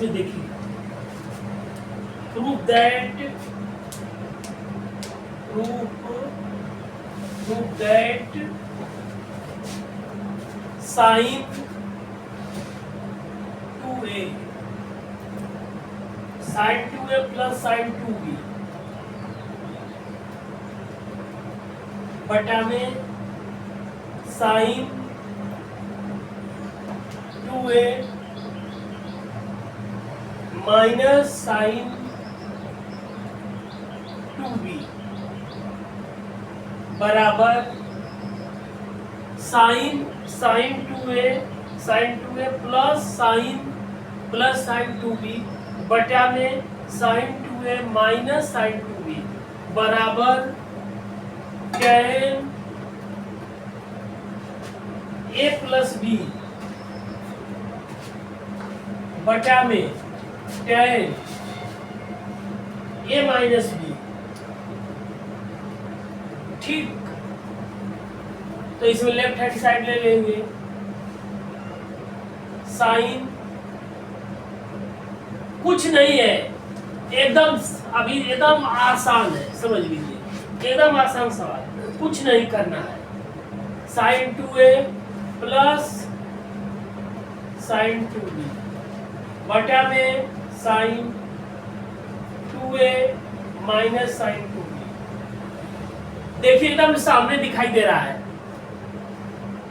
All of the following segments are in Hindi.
इसमें देखिए, proof that sine 2a plus sine 2b बटा में sign 2a minus sign 2b बराबर sign 2a plus sine 2b बटा में sign 2a minus sign 2b बराबर tan a प्लस b बटा में tan a माइनस b। ठीक, तो इसमें लेफ्ट हैंड साइड ले लेंगे, साइन कुछ नहीं है, एकदम अभी एकदम आसान है, समझ लीजिए, एकदम आसान सवाल, कुछ नहीं करना है। Sign 2a plus sine 2b बटा में sign 2a minus sign 2b। देखिए एकदम सामने दिखाई दे रहा है,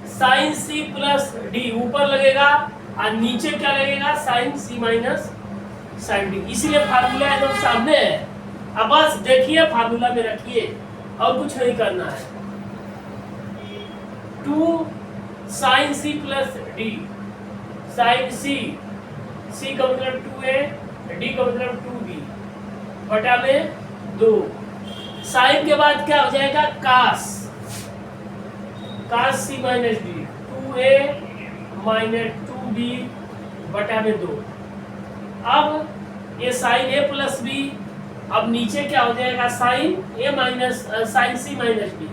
साइन c प्लस डी ऊपर लगेगा और नीचे क्या लगेगा, sine c minus sine D, इसीलिए फार्मूला एकदम सामने है। अब बस देखिए, फार्मूला में रखिए और कुछ नहीं करना है। 2 sine c plus D, sine c का मतलब 2a, डी का मतलब 2b बटा में 2। साइन के बाद क्या हो जाएगा, कास c minus d, 2a minus 2b बटा में 2। अब ये साइन a प्लस b, अब नीचे क्या हो जाएगा, sine a minus sine c minus D,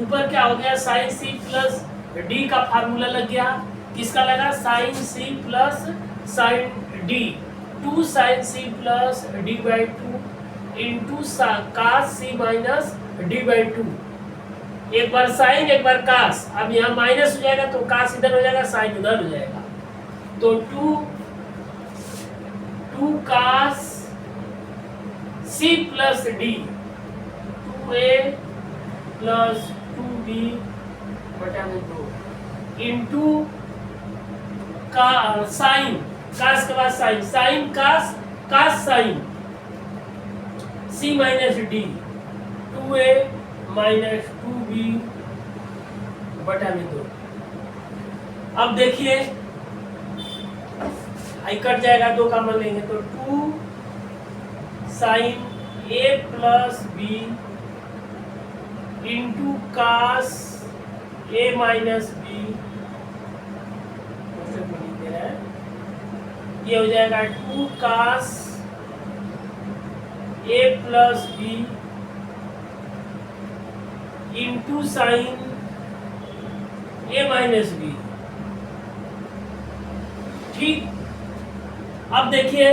ऊपर क्या हो गया, साइन c प्लस डी का फार्मूला लग गया, किसका लगा, sine c plus sine D, 2 sine c plus D by 2 into cos c minus D by 2। एक बार साइन एक बार कास, अब यहाँ माइनस हो जाएगा तो कास इधर हो जाएगा, साइन उधर हो जाएगा, तो 2 कास c plus D, 2a plus 2b बटा में 2 इंटू का साइन, कास के बाद sine, sine cos sine c minus d, 2a minus 2b बटा में 2। अब देखिए आई कट जाएगा, 2 का मान लेंगे तो 2 sine a plus b into cos a minus b, ये हो जाएगा 2 cos a plus b into sine a minus b। ठीक, अब देखिए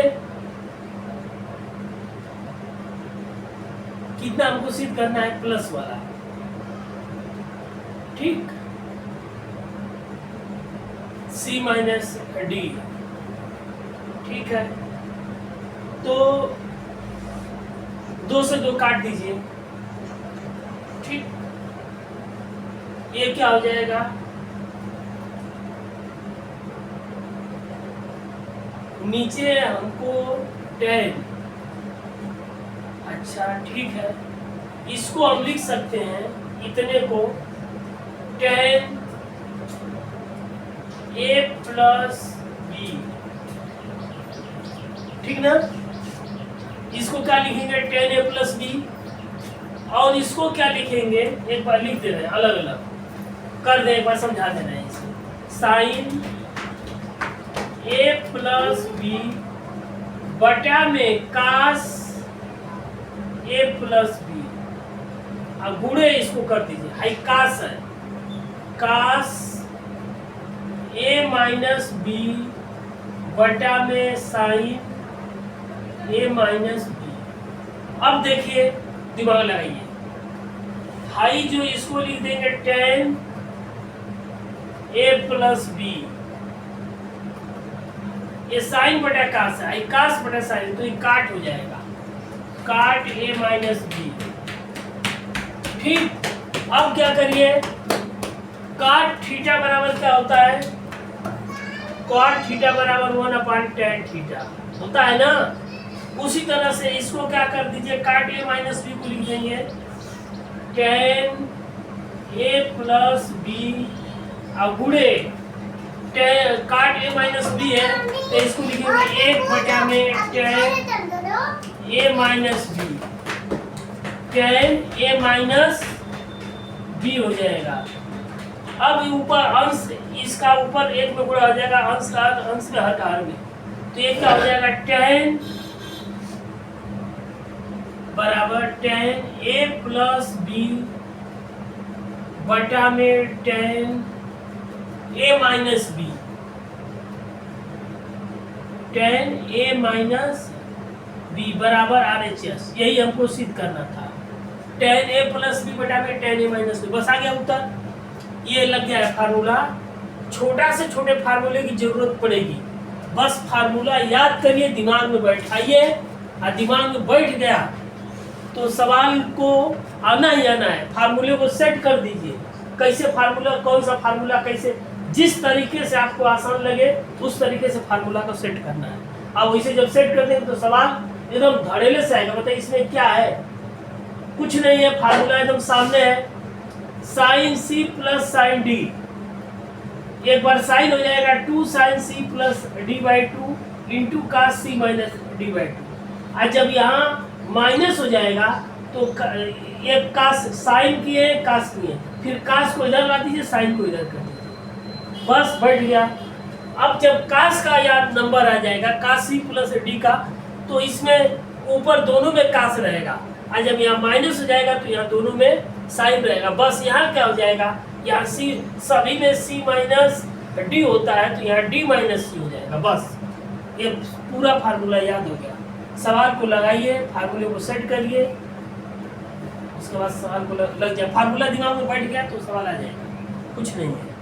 कितना हमको सिद्ध करना है, प्लस वाला। ठीक, c माइनस डी, ठीक है, तो 2 से 2 काट दीजिए। ठीक, ये क्या हो जाएगा, नीचे हमको 10, अच्छा ठीक है, इसको हम लिख सकते हैं, इतने को 10 a प्लस b, ठीक ना। इसको क्या लिखेंगे, 10 a प्लस b, और इसको क्या लिखेंगे, एक बार लिख दे रहे हैं, अलग अलग कर दे, एक बार समझा देना है इसको, साइन a प्लस b बटा में कास a प्लस b, अब गुणे इसको कर दीजिए, हाई कास है, कास a माइनस b बटा में साइन ए माइनस बी। अब देखिए दिमाग लगाइए, हाई जो इसको लिख देंगे टेन ए प्लस बी, ये साइन बटा कास है, कास बटा साइन, तो ये काट हो जाएगा, काट ए माइनस बी। ठीक, अब क्या करिए, काट थीटा बराबर क्या होता है, कॉट थीटा बराबर 1/tan थीटा होता है ना। उसी तरह से इसको क्या कर दीजिए, काट ए माइनस बी को लिख देंगे tan ए प्लस बी, अब गुणे काट ए माइनस बी है तो इसको लिखेंगे 1 में tan ए माइनस बी, tan ए माइनस बी हो जाएगा। अब ऊपर अंश इसका ऊपर एक में गुणा हो जाएगा, अंश का अंश में हर में, तो ये क्या हो जाएगा, tan बराबर tan ए प्लस बी बटा में tan ए माइनस बी, tan ए माइनस बी बराबर RHS। यही हमको सिद्ध करना था, tan ए प्लस बी बटा में tan ए माइनस बी। बस आ गया उत्तर, ये लग गया है फार्मूला। छोटा से छोटे फार्मूले की जरूरत पड़ेगी, बस फार्मूला याद करिए, दिमाग में बैठाइए, और दिमाग में बैठ गया तो सवाल को आना ही आना है। फार्मूले को सेट कर दीजिए, कैसे फार्मूला, कौन सा फार्मूला कैसे, जिस तरीके से आपको आसान लगे उस तरीके से फार्मूला को सेट करना है। अब वैसे जब सेट कर देंगे तो सवाल एकदम धड़ेले से आएगा। बताइए इसमें क्या है, कुछ नहीं है, फार्मूला एकदम सामने है, sine c plus sine d, एक बार साइन हो जाएगा 2 sine c plus d/2 into cos c minus d/2। आज जब यहाँ माइनस हो जाएगा तो एक कास साइन की है, कास की है, फिर कास को इधर ला दीजिए, साइन को इधर कर दीजिए, बस बैठ गया। अब जब कास का याद नंबर आ जाएगा, कास सी प्लस डी का, तो इसमें ऊपर दोनों में कास रहेगा, और जब यहाँ माइनस हो जाएगा तो यहाँ दोनों में साइन रहेगा। बस यहाँ क्या हो जाएगा, यहाँ सी सभी में सी माइनस डी होता है तो यहाँ डी माइनस सी हो जाएगा। बस ये पूरा फार्मूला याद हो गया। सवाल को लगाइए, फार्मूले को सेट करिए, उसके बाद सवाल को लग जाए, फार्मूला दिमाग में बैठ गया तो सवाल आ जाएगा, कुछ नहीं है।